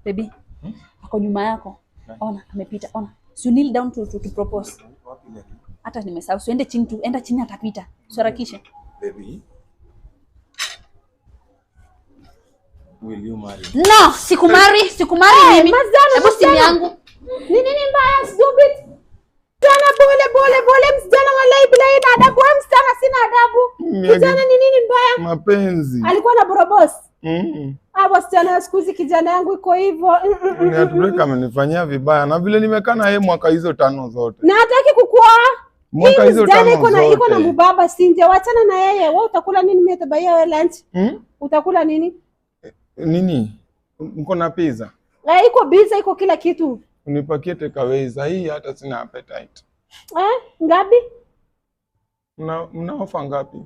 Baby. Ako nyuma yako. Ona, amepita. Ona. So kneel down to propose. Hata nimesahau. So ende chini tu, enda chini atapita. Usiharakishe. Baby. Will you marry? No, sikumari mimi. Hebu simu yangu. Nini mbaya stupid? Tana bole msichana wallahi bila ina adabu. Wewe msichana sina adabu. Kijana ni nini mbaya? Mapenzi. Alikuwa na borobos. Wasichana siku hizi kijana yangu iko hivyo. Niatuleka amenifanyia vibaya na vile nimekaa na yeye mwaka hizo 5 zote. Na hataki kukua. Mwaka hizo 5 zote. Iko na mbaba sinje. Wachana na yeye. Wewe utakula nini? Mimi nitabaia wewe lunch. Utakula nini? Nini? Mko na pizza? Iko pizza, iko kila kitu. Unipakie takeaway hii hata sina appetite. Ngapi? Mna ofa ngapi?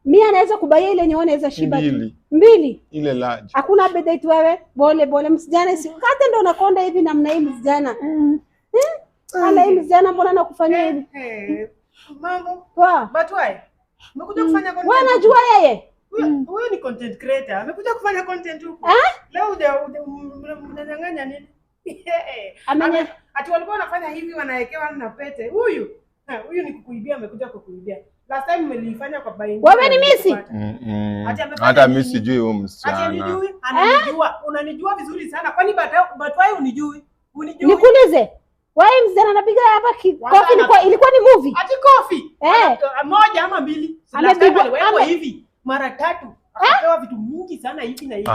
Mimi anaweza kubaia ile nyewe anaweza shiba. 2. Ile large. Hakuna appetite wewe. Bole msijana si. Hata ndio unakonda hivi namna hii msijana. Ala hii msijana mbona nakufanyia hivi? Mambo. Poa. But why? Umekuja kufanya content. Wewe unajua yeye? Huyu ni content creator. Amekuja kufanya content huko. Leo unanyang'anya nini? Ati walikuwa wanafanya hivi wanawekewa na pete. Huyu ni kukuibia, amekuja kukuibia. Last time mlifanya kwa baini. Wewe ni misi? Hata mimi sijui huyo msichana. Ati anijui? Ananijua. Unanijua vizuri sana. Kwani but why unijui? Nikuulize. Wewe mzana anapiga hapa kofi ilikuwa ni movie. Ati kofi? Moja ama 2. Amepigwa hivi mara 3. Akapewa vitu mingi sana hivi na hivi.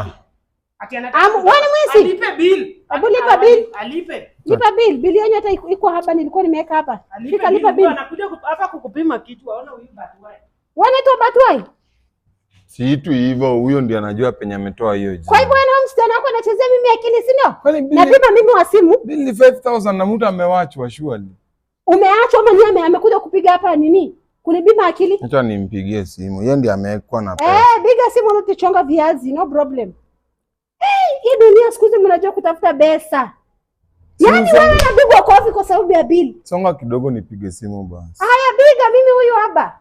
Ati anataka. Wewe ni mwizi? Alipe bill. Hebu lipa bill. Alipe. Lipa bill. Bill yenyewe hata iko hapa, nilikuwa nimeweka hapa. Fika lipa bill. Anakuja hapa kukupima kitu. Waona huyu Batwai. Wanaitwa Batwai? Si tu hivyo, huyo ndiye anajua penye ametoa hiyo jina. Kwa hivyo wewe msichana wako anachezea mimi akili, si ndio? Napima mimi wa simu. Bill ni 5000 na mtu amewachwa surely. Umeachwa ama ni amekuja kupiga hapa nini? Kunibima akili? Acha nimpigie simu. Yeye ndiye amekuwa na pesa. Biga simu mtichonga viazi, no problem. Hii dunia siku hizi mnajua kutafuta pesa. Yaani wewe unapigwa kofi kwa sababu ya bill. Songa kidogo nipige simu basi. Haya biga mimi huyu hapa.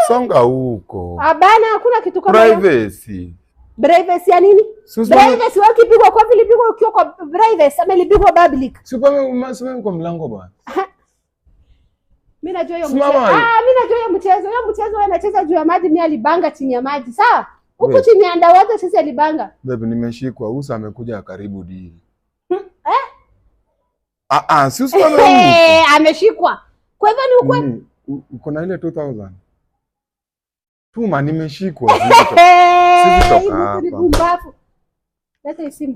Songa huko. Abana hakuna kitu kama privacy. Privacy ya nini? Privacy wao kipigwa kofi lipigwa ukiwa kwa privacy ama lipigwa public. Simama kwa mlango bwana. Mimi najua hiyo mchezo. Mimi najua hiyo mchezo. Hiyo mchezo wewe unacheza juu ya maji, mimi alibanga chini ya maji. Sawa? Huko chini ya underwater sisi alibanga. Baby nimeshikwa. Usa amekuja karibu dili. Si usikwame huko. Ameshikwa. Kwa hivyo ni ukweli. Uko na ile 2000. Tuma nimeshikwa. Sisi toka hapa. Leta simu.